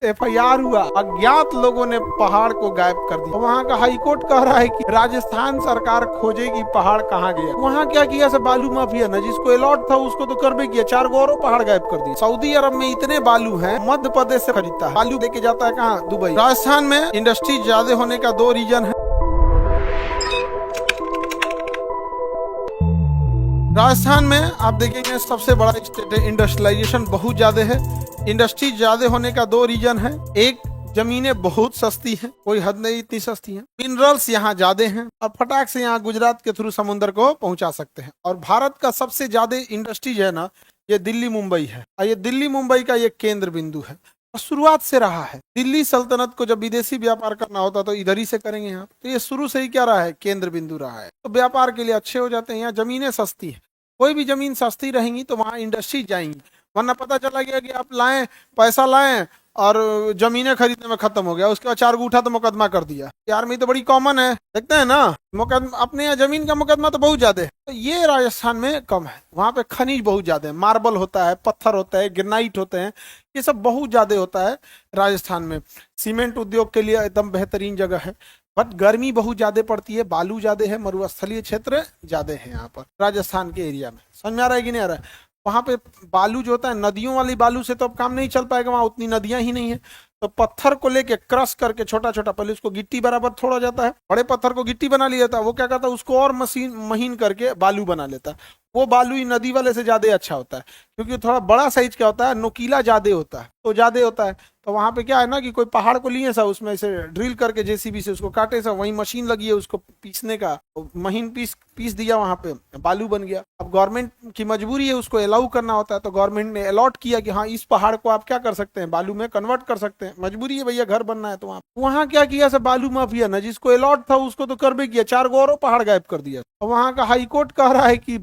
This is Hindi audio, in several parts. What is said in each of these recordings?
एफआईआर हुआ, अज्ञात लोगों ने पहाड़ को गायब कर दिया। वहाँ का हाईकोर्ट कह रहा है कि राजस्थान सरकार खोजेगी पहाड़ कहाँ गया। वहाँ क्या किया, सब बालू माफिया ना, जिसको अलॉट था उसको तो कर भी किया, 4 गो और पहाड़ गायब कर दिए। सऊदी अरब में इतने बालू हैं, मध्य प्रदेश से खरीदता है बालू, लेके जाता है कहाँ, दुबई। राजस्थान में इंडस्ट्री ज्यादा होने का 2 रीजन है। राजस्थान में आप देखेंगे सबसे बड़ा स्टेट है, इंडस्ट्रियलाइजेशन बहुत ज्यादा है। इंडस्ट्री ज्यादा होने का 2 रीजन है। एक, जमीनें बहुत सस्ती हैं, कोई हद नहीं इतनी सस्ती हैं। मिनरल्स यहाँ ज्यादा हैं और फटाक से यहाँ गुजरात के थ्रू समुद्र को पहुंचा सकते हैं। और भारत का सबसे ज्यादा इंडस्ट्रीज है ना, ये दिल्ली मुंबई है। और ये दिल्ली मुंबई का ये केंद्र बिंदु है और शुरुआत से रहा है। दिल्ली सल्तनत को जब विदेशी व्यापार करना होता तो इधर ही से करेंगे यहाँ, तो ये शुरू से ही क्या रहा है, केंद्र बिंदु रहा है। तो व्यापार के लिए अच्छे हो जाते हैं। यहाँ जमीनें सस्ती है, कोई भी जमीन सस्ती रहेंगी तो वहां इंडस्ट्री जाएंगी। वरना पता चला गया कि आप लाएं, पैसा लाएं और जमीनें खरीदने में खत्म हो गया, उसके बाद 4 गुठा तो मुकदमा कर दिया। यार में तो बड़ी कॉमन है, देखते हैं ना, मुकदमा अपने यहाँ जमीन का मुकदमा तो बहुत ज्यादा है। तो ये राजस्थान में कम है। वहां पे खनिज बहुत ज्यादा है, मार्बल होता है, पत्थर होता है, ग्रेनाइट होते हैं, ये सब बहुत ज्यादा होता है राजस्थान में। सीमेंट उद्योग के लिए एकदम बेहतरीन जगह है। बट गर्मी बहुत ज्यादा पड़ती है, बालू ज्यादा है, मरुस्थलीय क्षेत्र ज्यादा है यहाँ पर राजस्थान के एरिया में। समझ में आ रहा है कि नहीं आ रहा है? वहां पे बालू जो होता है, नदियों वाली बालू से तो अब काम नहीं चल पाएगा, वहां उतनी नदियां ही नहीं है। तो पत्थर को लेके क्रश करके छोटा छोटा, पहले उसको गिट्टी बराबर थोड़ा जाता है, बड़े पत्थर को गिट्टी बना लिया जाता है। वो क्या करता है, उसको और महीन करके बालू बना लेता है। वो बालू ही नदी वाले से ज्यादा अच्छा होता है, क्योंकि थोड़ा बड़ा साइज का होता है, नुकीला ज्यादा होता है, तो ज्यादा होता है। तो वहां पे क्या है ना कि कोई पहाड़ को लिए सा, उसमें से ड्रिल करके जेसीबी से उसको काटे सा, वही मशीन लगी है उसको पीसने का, महीन पीस दिया, वहां पे बालू बन गया। अब गवर्नमेंट की मजबूरी है, उसको अलाउ करना होता है, तो गवर्नमेंट ने अलॉट किया कि हाँ, इस पहाड़ को आप क्या कर सकते हैं, बालू में कन्वर्ट कर सकते हैं। मजबूरी है भैया, घर बनना है। तो वहाँ क्या किया, सब बालू माफिया ना, जिसको अलॉट था उसको तो कर भी किया, 4 गो और पहाड़ गायब कर दिया। और वहाँ का हाईकोर्ट कह रहा है कि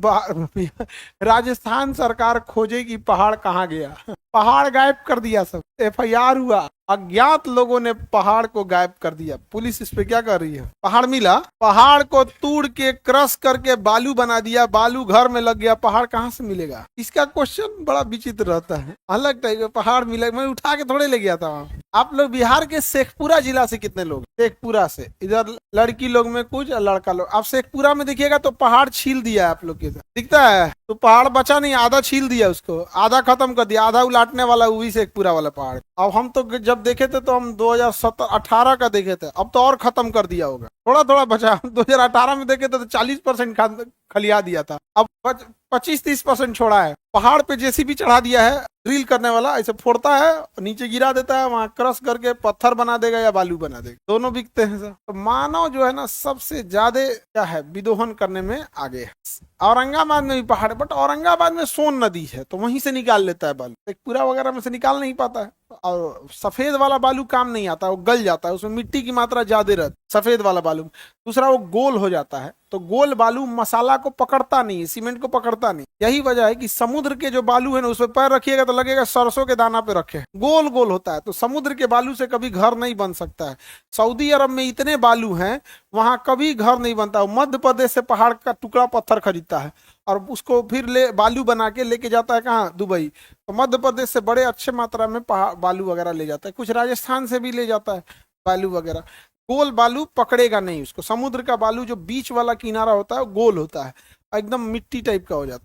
राजस्थान सरकार खोजेगी पहाड़ कहाँ गया। पहाड़ गायब कर दिया, सब एफआईआर हुआ, अज्ञात लोगों ने पहाड़ को गायब कर दिया। पुलिस इस पे क्या कर रही है। पहाड़ मिला, पहाड़ को तोड़ के क्रश करके बालू बना दिया, बालू घर में लग गया, पहाड़ कहाँ से मिलेगा। इसका क्वेश्चन बड़ा विचित्र रहता है। अलग टाइप का पहाड़ मिला, मैं उठा के थोड़े ले गया था वहां। आप लोग बिहार के शेखपुरा जिला से कितने लोग, शेखपुरा से, इधर लड़की लोग में कुछ और लड़का लोग। आप शेखपुरा में देखिएगा तो पहाड़ छील दिया है, आप लोग के दिखता है, तो पहाड़ बचा नहीं, आधा छील दिया उसको, आधा खत्म कर दिया, आधा उलाटने वाला वही शेखपुरा वाला पहाड़। अब हम तो जब देखे थे तो हम 2017-18 का देखे थे, अब तो और खत्म कर दिया होगा, थोड़ा थोड़ा बचा। हम 2018 में देखे थे तो 40% खलिया दिया था, अब 25-30% छोड़ा है। पहाड़ पे जेसीबी चढ़ा दिया है, ड्रिल करने वाला, ऐसे फोड़ता है, नीचे गिरा देता है, वहां क्रश करके पत्थर बना देगा या बालू बना देगा, दोनों बिकते हैं सर। तो मानव जो है ना, सबसे ज्यादा क्या है, विदोहन करने में आगे है। औरंगाबाद में भी पहाड़ है, बट औरंगाबाद में सोन नदी है, तो वहीं से निकाल लेता है बालू, शेखपुरा वगैरह में से निकाल नहीं पाता है। और सफेद वाला बालू काम नहीं आता, वो गल जाता है, उसमें मिट्टी की मात्रा ज्यादा रहती, सफेद वाला बालू। दूसरा, वो गोल हो जाता है, तो गोल बालू मसाला को पकड़ता नहीं, सीमेंट को पकड़ता नहीं। यही वजह है कि समुद्र के जो बालू है ना, उसमें पैर रखिएगा तो लगेगा सरसों के दाना पे रखे, गोल गोल होता है। तो समुद्र के बालू से कभी घर नहीं बन सकता है। सऊदी अरब में इतने बालू हैं, वहां कभी घर नहीं बनता। मध्य प्रदेश से पहाड़ का टुकड़ा पत्थर खरीदता है और उसको फिर बालू बना के लेके जाता है कहाँ, दुबई। तो मध्य प्रदेश से बड़े अच्छे मात्रा में बालू वगैरह ले जाता है, कुछ राजस्थान से भी ले जाता है बालू वगैरह। गोल बालू पकड़ेगा नहीं उसको, समुद्र का बालू जो बीच वाला किनारा होता है गोल होता है, एकदम मिट्टी टाइप का हो जाता है।